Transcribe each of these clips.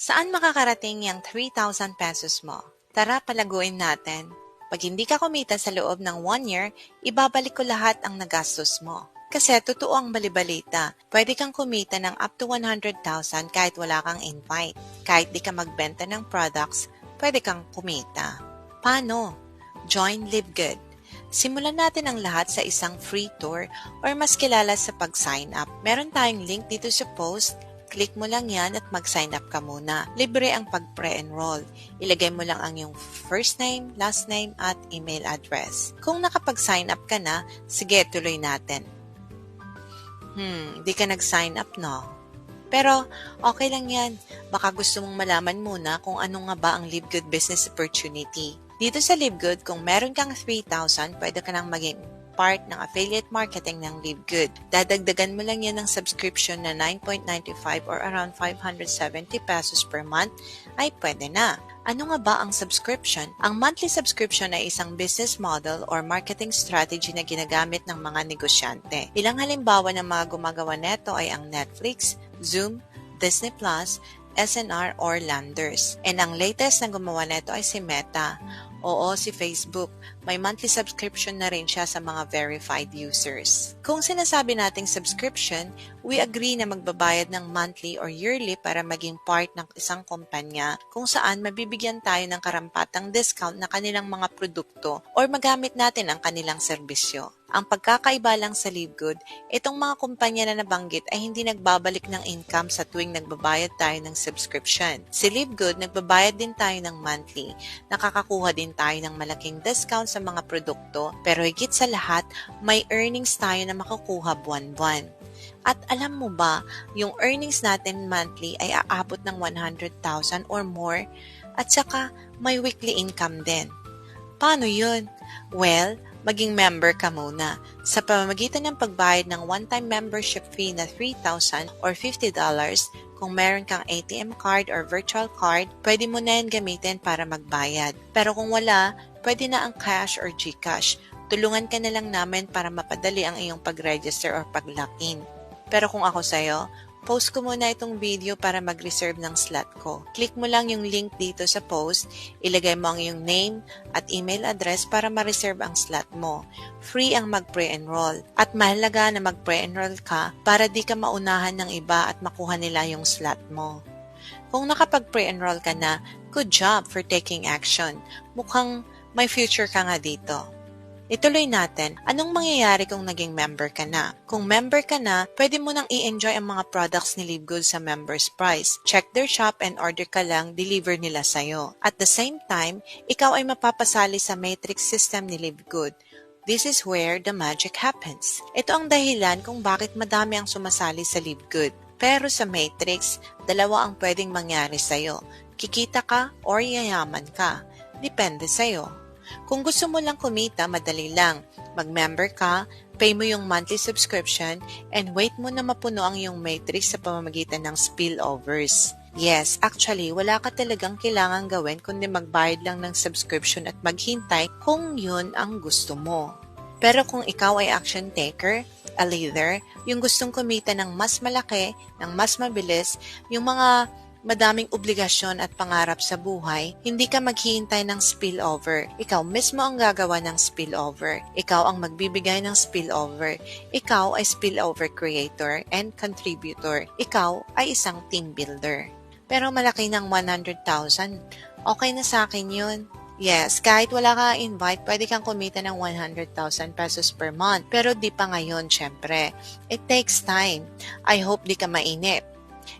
Saan makakarating yung 3,000 pesos mo? Tara, palaguin natin. Pag hindi ka kumita sa loob ng 1 year, ibabalik ko lahat ang nagastos mo. Kasi totoo ang balibalita, pwede kang kumita ng up to 100,000 kahit wala kang invite. Kahit di ka magbenta ng products, pwede kang kumita. Paano? Join LiveGood. Simulan natin ang lahat sa isang free tour or mas kilala sa pag-sign up. Meron tayong link dito sa post. Click mo lang yan at mag-sign up ka muna. Libre ang pag-pre-enroll. Ilagay mo lang ang iyong first name, last name, at email address. Kung nakapag-sign up ka na, sige, tuloy natin. Di ka nag-sign up, no? Pero, okay lang yan. Baka gusto mong malaman muna kung ano nga ba ang LiveGood Business Opportunity. Dito sa LiveGood, kung meron kang 3,000, pwede ka nang maging part ng affiliate marketing ng LiveGood. Dadagdagan mo lang yan ng subscription na 9.95 or around 570 pesos per month, ay pwede na. Ano nga ba ang subscription? Ang monthly subscription ay isang business model or marketing strategy na ginagamit ng mga negosyante. Ilang halimbawa ng mga gumagawa neto ay ang Netflix, Zoom, Disney+, SNR or Landers. And ang latest na gumawa neto ay si Meta. Oo, si Facebook. May monthly subscription na rin siya sa mga verified users. Kung sinasabi nating subscription, we agree na magbabayad ng monthly or yearly para maging part ng isang kumpanya kung saan mabibigyan tayo ng karampatang discount na kanilang mga produkto or magamit natin ang kanilang serbisyo. Ang pagkakaiba lang sa LiveGood, itong mga kumpanya na nabanggit ay hindi nagbabalik ng income sa tuwing nagbabayad tayo ng subscription. Si LiveGood, nagbabayad din tayo ng monthly. Nakakakuha din tayo ng malaking discount sa mga produkto, pero higit sa lahat, may earnings tayo na makukuha buwan-buwan. At alam mo ba, yung earnings natin monthly ay aabot ng 100,000 or more at saka may weekly income din. Paano yun? Well, maging member ka muna. Sa pamamagitan ng pagbayad ng one-time membership fee na 3,000 or $50, kung meron kang ATM card or virtual card, pwede mo na yan gamitin para magbayad. Pero kung wala, pwede na ang cash or GCash. Tulungan ka na lang namin para mapadali ang iyong pag-register or pag-login. Pero kung ako sa'yo, post ko muna itong video para mag-reserve ng slot ko. Click mo lang yung link dito sa post, ilagay mo ang iyong name at email address para ma-reserve ang slot mo. Free ang mag-pre-enroll. At mahalaga na mag-pre-enroll ka para di ka maunahan ng iba at makuha nila yung slot mo. Kung nakapag-pre-enroll ka na, good job for taking action. Mukhang may future ka nga dito. Ituloy natin, anong mangyayari kung naging member ka na? Kung member ka na, pwede mo nang i-enjoy ang mga products ni LiveGood sa member's price. Check their shop and order ka lang, deliver nila sa'yo. At the same time, ikaw ay mapapasali sa matrix system ni LiveGood. This is where the magic happens. Ito ang dahilan kung bakit madami ang sumasali sa LiveGood. Pero sa matrix, dalawa ang pwedeng mangyari sa'yo. Kikita ka or yayaman ka. Depende sa'yo. Kung gusto mo lang kumita, madali lang. Mag-member ka, pay mo yung monthly subscription, and wait mo na mapuno ang iyong matrix sa pamamagitan ng spillovers. Yes, actually, wala ka talagang kailangang gawin kundi magbayad lang ng subscription at maghintay kung yun ang gusto mo. Pero kung ikaw ay action taker, a leader, yung gustong kumita ng mas malaki, ng mas mabilis, yung mga madaming obligasyon at pangarap sa buhay, hindi ka maghihintay ng spillover. Ikaw mismo ang gagawa ng spillover. Ikaw ang magbibigay ng spillover. Ikaw ay spillover creator and contributor. Ikaw ay isang team builder. Pero malaki ng 100,000, okay na sa akin yun. Yes, kahit wala ka invite, pwede kang kumita ng 100,000 pesos per month. Pero di pa ngayon, syempre. It takes time. I hope di ka mainip.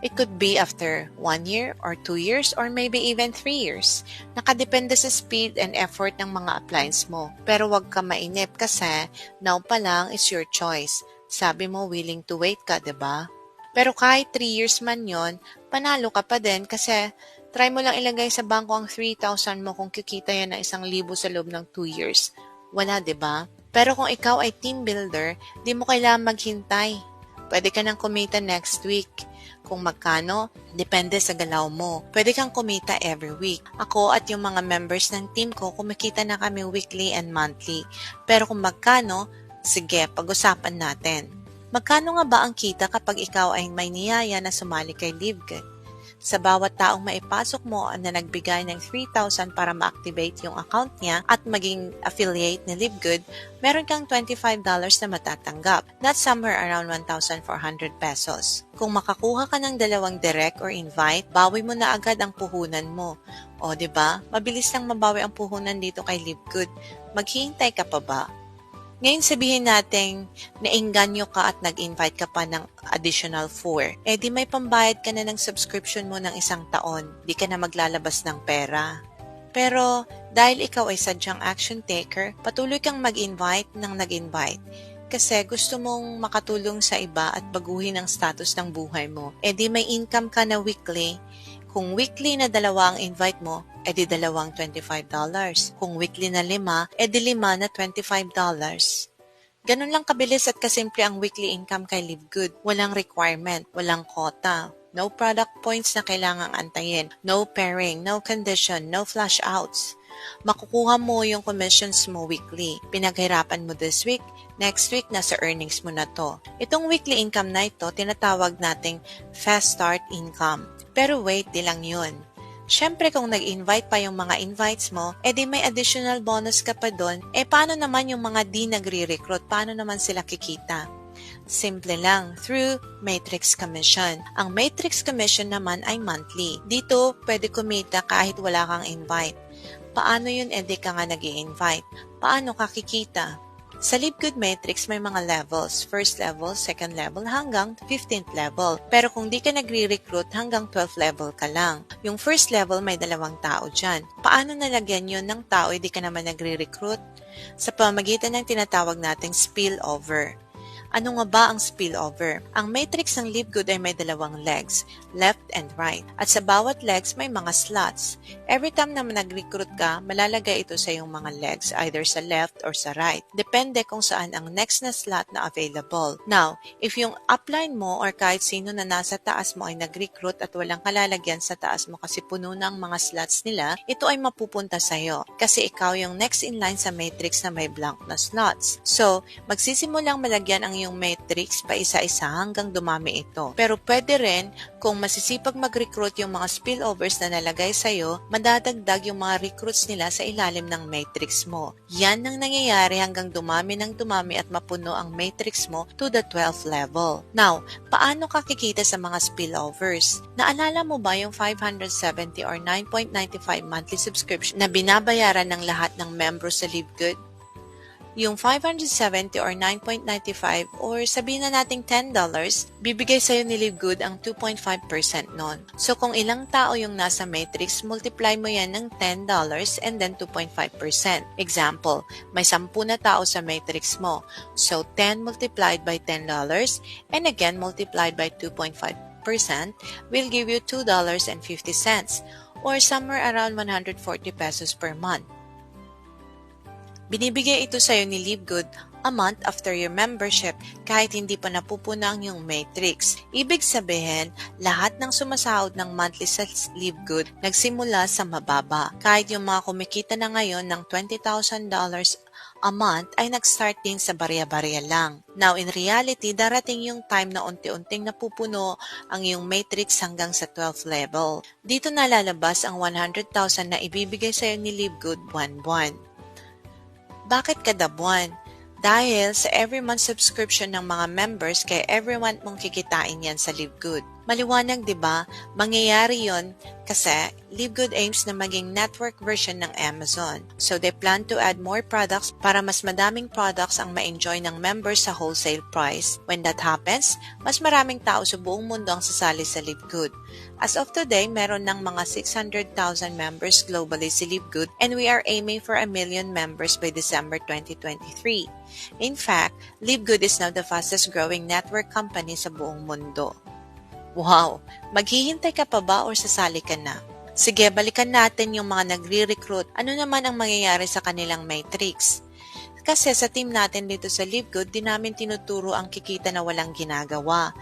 It could be after 1 year or 2 years or maybe even 3 years. Nakadepende sa speed and effort ng mga appliance mo. Pero wag ka mainip kasi now pa lang is your choice. Sabi mo willing to wait ka, diba? Pero kahit 3 years man yon, panalo ka pa din kasi try mo lang ilagay sa bangko ang 3,000 mo kung kikita yan ng 1,000 sa loob ng 2 years. Wala, diba? Pero kung ikaw ay team builder, di mo kailangan maghintay. Pwede ka nang kumita next week. Kung magkano, depende sa galaw mo. Pwede kang kumita every week. Ako at yung mga members ng team ko, kumikita na kami weekly and monthly. Pero kung magkano, sige, pag-usapan natin. Magkano nga ba ang kita kapag ikaw ay may niyaya na sumali kay LiveGood? Sa bawat taong maipasok mo na nagbigay ng 3,000 para ma-activate yung account niya at maging affiliate ni LiveGood, meron kang $25 na matatanggap. That's somewhere around 1,400 pesos. Kung makakuha ka ng dalawang direct or invite, bawi mo na agad ang puhunan mo. O, diba? Mabilis lang mabawi ang puhunan dito kay LiveGood. Maghihintay ka pa ba? Ngayon sabihin natin, naengganyo ka at nag-invite ka pa ng additional 4. Di may pambayad ka na ng subscription mo ng 1 taon. Di ka na maglalabas ng pera. Pero dahil ikaw ay sadyang action taker, patuloy kang mag-invite ng nag-invite. Kasi gusto mong makatulong sa iba at baguhin ang status ng buhay mo. Di may income ka na weekly. Kung weekly na 2 ang invite mo, di 2 $25. Kung weekly na 5, di 5 na $25. Ganun lang kabilis at kasimple ang weekly income kay LiveGood. Walang requirement, walang quota. No product points na kailangang antayin. No pairing, no condition, no flash outs. Makukuha mo yung commissions mo weekly. Pinaghirapan mo this week, next week nasa earnings mo na to. Itong weekly income na ito, tinatawag nating fast start income. Pero wait, di lang yun. Siyempre kung nag-invite pa yung mga invites mo, di may additional bonus ka pa doon, paano naman yung mga di nagre-recruit? Paano naman sila kikita? Simple lang, through Matrix Commission. Ang Matrix Commission naman ay monthly. Dito, pwede kumita kahit wala kang invite. Paano yun di ka nga nag-i-invite? Paano ka kikita? Sa LiveGood Matrix may mga levels, first level, second level, hanggang 15th level. Pero kung di ka nagre-recruit, hanggang 12th level ka lang. Yung first level may 2 tao dyan. Paano nalagyan yun ng tao, di ka naman nagre-recruit? Sa pamagitan ng tinatawag nating spillover. Ano nga ba ang spillover? Ang matrix ng LiveGood ay may 2 legs, left and right. At sa bawat legs may mga slots. Every time na nag-recruit ka, malalagay ito sa iyong mga legs, either sa left or sa right. Depende kung saan ang next na slot na available. Now, if yung upline mo or kahit sino na nasa taas mo ay nag-recruit at walang kalalagyan sa taas mo kasi puno na ang mga slots nila, ito ay mapupunta sa iyo. Kasi ikaw yung next in line sa matrix na may blank na slots. So, magsisimulang malagyan ang yung matrix pa isa-isa hanggang dumami ito. Pero pwede rin, kung masisipag mag-recruit yung mga spillovers na nalagay sa'yo, madadagdag yung mga recruits nila sa ilalim ng matrix mo. Yan ang nangyayari hanggang dumami at mapuno ang matrix mo to the 12th level. Now, paano ka kikita sa mga spillovers? Naalala mo ba yung 570 or 9.95 monthly subscription na binabayaran ng lahat ng members sa LiveGood? Yung 570 or 9.95 or sabihin na nating $10, bibigay sa'yo ni LiveGood ang 2.5% nun. So kung ilang tao yung nasa matrix, multiply mo yan ng $10 and then 2.5%. Example, may 10 na tao sa matrix mo. So 10 multiplied by $10 and again multiplied by 2.5% will give you $2.50 or somewhere around 140 pesos per month. Binibigay ito sa'yo ni LiveGood a month after your membership kahit hindi pa napupuno ang iyong matrix. Ibig sabihin, lahat ng sumasahod ng monthly sa LiveGood nagsimula sa mababa. Kahit yung mga kumikita na ngayon ng $20,000 a month ay nag-start din sa barya-barya lang. Now, in reality, darating yung time na unti-unting napupuno ang iyong matrix hanggang sa 12th level. Dito nalalabas ang 100,000 na ibibigay sa'yo ni LiveGood buwan-buwan. Bakit kada buwan? Dahil sa every month subscription ng mga members, kaya every month mong kikitain yan sa LiveGood. Maliwanag, di ba? Mangyayari yon kasi LiveGood aims na maging network version ng Amazon. So they plan to add more products para mas madaming products ang ma-enjoy ng members sa wholesale price. When that happens, mas maraming tao sa buong mundo ang sasali sa LiveGood. As of today, meron ng mga 600,000 members globally si LiveGood and we are aiming for 1 million members by December 2023. In fact, LiveGood is now the fastest growing network company sa buong mundo. Wow! Maghihintay ka pa ba o sasali ka na? Sige, balikan natin yung mga nagre-recruit. Ano naman ang mangyayari sa kanilang matrix? Kasi sa team natin dito sa LiveGood, di namin tinuturo ang kikita na walang ginagawa.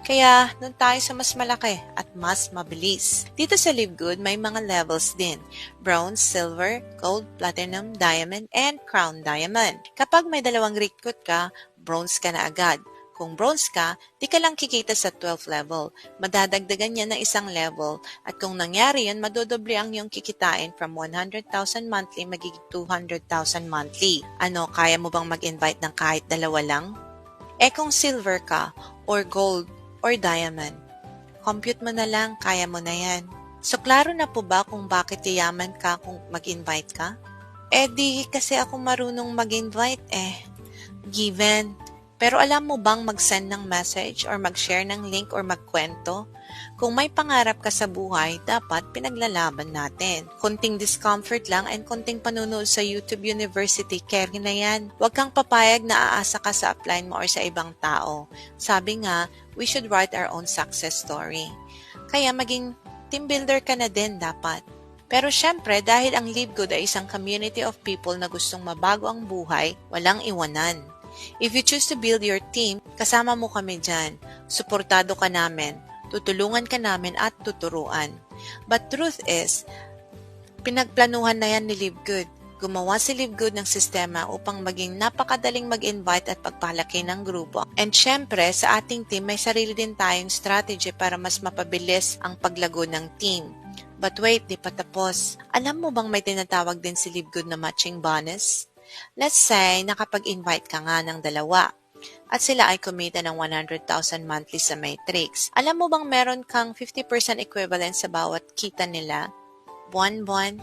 Kaya, doon tayo sa mas malaki at mas mabilis. Dito sa LiveGood, may mga levels din. Bronze, Silver, Gold, Platinum, Diamond, and Crown Diamond. Kapag may 2 recruit ka, Bronze ka na agad. Kung bronze ka, di ka lang kikita sa 12th level. Madadagdagan niya ng isang level at kung nangyari yun, madodoble ang iyong kikitain from 100,000 monthly magiging 200,000 monthly. Ano, kaya mo bang mag-invite ng kahit dalawa lang? Kung silver ka, or gold, or diamond, compute mo na lang, kaya mo na yan. So, klaro na po ba kung bakit yayaman ka kung mag-invite ka? Di kasi ako marunong mag-invite Given. Pero alam mo bang mag-send ng message or mag-share ng link or magkwento? Kung may pangarap ka sa buhay, dapat pinaglalaban natin. Konting discomfort lang and konting panunood sa YouTube University, carry na yan. Huwag kang papayag na aasa ka sa upline mo or sa ibang tao. Sabi nga, we should write our own success story. Kaya maging team builder ka na din dapat. Pero syempre, dahil ang Live Good ay isang community of people na gustong mabago ang buhay, walang iwanan. If you choose to build your team, kasama mo kami dyan. Suportado ka namin, tutulungan ka namin at tuturuan. But truth is, pinagplanuhan na yan ni Live Good. Gumawa si Live Good ng sistema upang maging napakadaling mag-invite at pagpalaki ng grupo. And syempre, sa ating team, may sarili din tayong strategy para mas mapabilis ang paglago ng team. But wait, di pa tapos. Alam mo bang may tinatawag din si Live Good na matching bonus? Let's say, nakapag-invite ka nga ng dalawa at sila ay kumita ng 100,000 monthly sa Matrix. Alam mo bang meron kang 50% equivalent sa bawat kita nila? Buwan-buwan.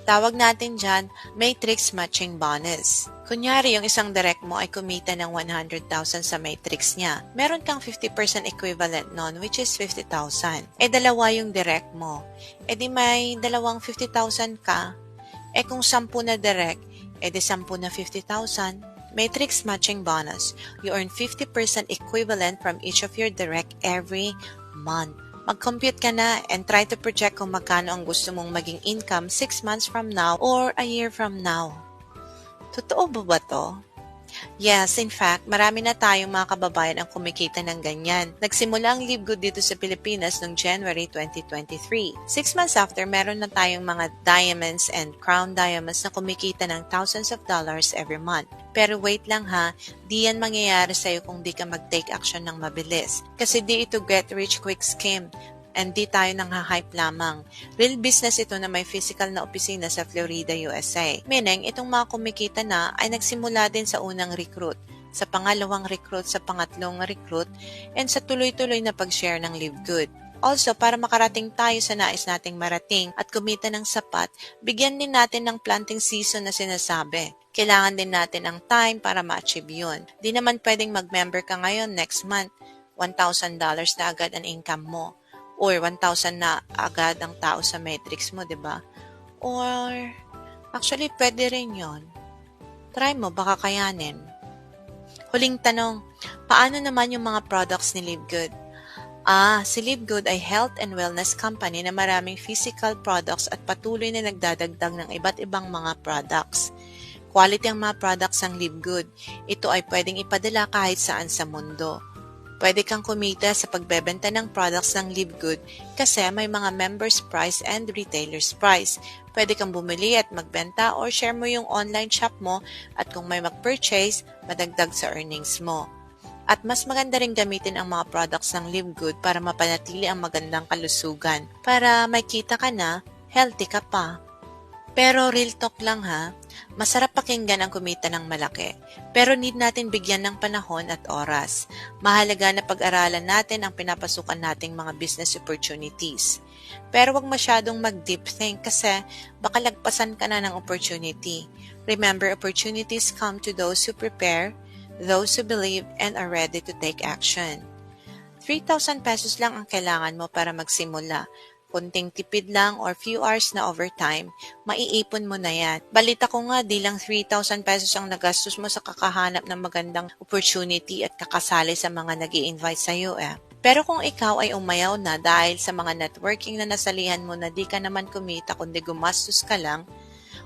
Tawag natin dyan, Matrix Matching Bonus. Kunyari, yung isang direct mo ay kumita ng 100,000 sa Matrix niya. Meron kang 50% equivalent nun, which is 50,000. Dalawa yung direct mo. Di may dalawang 50,000 ka. Kung 10 na direct, di 10 na 50,000. Matrix Matching Bonus. You earn 50% equivalent from each of your direct every month. Mag-compute ka na and try to project kung magkano ang gusto mong maging income 6 months from now or a year from now. Totoo ba to? Yes, in fact, marami na tayong mga kababayan ang kumikita ng ganyan. Nagsimula ang Live Good dito sa Pilipinas noong January 2023. 6 months after, meron na tayong mga diamonds and crown diamonds na kumikita ng thousands of dollars every month. Pero wait lang ha, di yan mangyayari sa'yo kung di ka mag-take action ng mabilis. Kasi di ito get rich quick scheme. And di tayo nang ha-hype lamang. Real business ito na may physical na opisina sa Florida, USA. Meaning, itong mga kumikita na ay nagsimula din sa unang recruit, sa pangalawang recruit, sa pangatlong recruit, and sa tuloy-tuloy na pag-share ng Live Good. Also, para makarating tayo sa nais nating marating at kumita ng sapat, bigyan din natin ng planting season na sinasabi. Kailangan din natin ang time para ma-achieve yun. Di naman pwedeng mag-member ka ngayon next month, $1,000 na agad ang income mo. Or 1,000 na agad ang tao sa Matrix mo, di ba? Or, actually, pwede rin yon. Try mo, baka kayanin. Huling tanong, paano naman yung mga products ni Live Good? Si Live Good ay health and wellness company na maraming physical products at patuloy na nagdadagdag ng iba't ibang mga products. Quality ang mga products ng Live Good. Ito ay pwedeng ipadala kahit saan sa mundo. Pwede kang kumita sa pagbebenta ng products ng Live Good kasi may mga members price and retailers price. Pwede kang bumili at magbenta or share mo yung online shop mo at kung may mag-purchase, madagdag sa earnings mo. At mas maganda rin gamitin ang mga products ng Live Good para mapanatili ang magandang kalusugan. Para may kita ka na, healthy ka pa. Pero real talk lang ha, masarap pakinggan ang kumita ng malaki. Pero need natin bigyan ng panahon at oras. Mahalaga na pag-aralan natin ang pinapasukan nating mga business opportunities. Pero wag masyadong mag-deep think kasi baka lagpasan ka na ng opportunity. Remember, opportunities come to those who prepare, those who believe, and are ready to take action. 3,000 pesos lang ang kailangan mo para magsimula. Kunting tipid lang or few hours na overtime, maiipon mo na yan. Balita ko nga, di lang 3,000 pesos ang nagastos mo sa kakahanap ng magandang opportunity at kakasali sa mga nag-i-invite sa'yo Pero kung ikaw ay umayaw na dahil sa mga networking na nasalihan mo na di ka naman kumita kundi gumastos ka lang,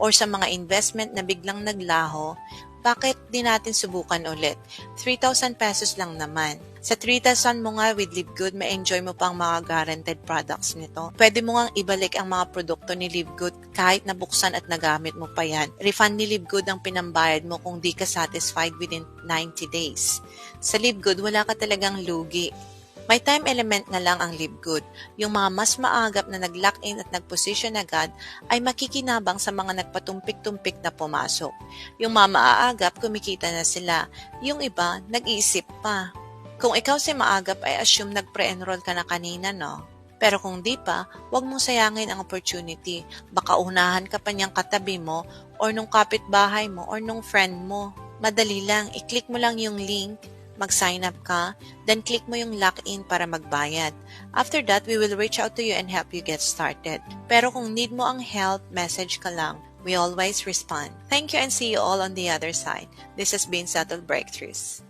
or sa mga investment na biglang naglaho, bakit di natin subukan ulit? 3,000 pesos lang naman. Sa 3,000 mo nga with Livegood, ma-enjoy mo pang mga guaranteed products nito. Pwede mo ngang ibalik ang mga produkto ni Livegood kahit nabuksan at nagamit mo pa yan. Refund ni Livegood ang pinambayad mo kung di ka satisfied within 90 days. Sa Livegood, wala ka talagang lugi. May time element na lang ang Livegood. Yung mga mas maagap na nag-lock-in at nag-position agad ay makikinabang sa mga nagpatumpik-tumpik na pumasok. Yung mga maaagap, kumikita na sila. Yung iba, nag-iisip pa. Kung ikaw si maagap ay assume nag-pre-enroll ka na kanina, no? Pero kung di pa, huwag mong sayangin ang opportunity. Baka unahan ka pa niyang katabi mo or nung kapitbahay mo or nung friend mo. Madali lang, i-click mo lang yung link, mag-sign up ka, then click mo yung lock-in para magbayad. After that, we will reach out to you and help you get started. Pero kung need mo ang help, message ka lang. We always respond. Thank you and see you all on the other side. This has been Settled Breakthroughs.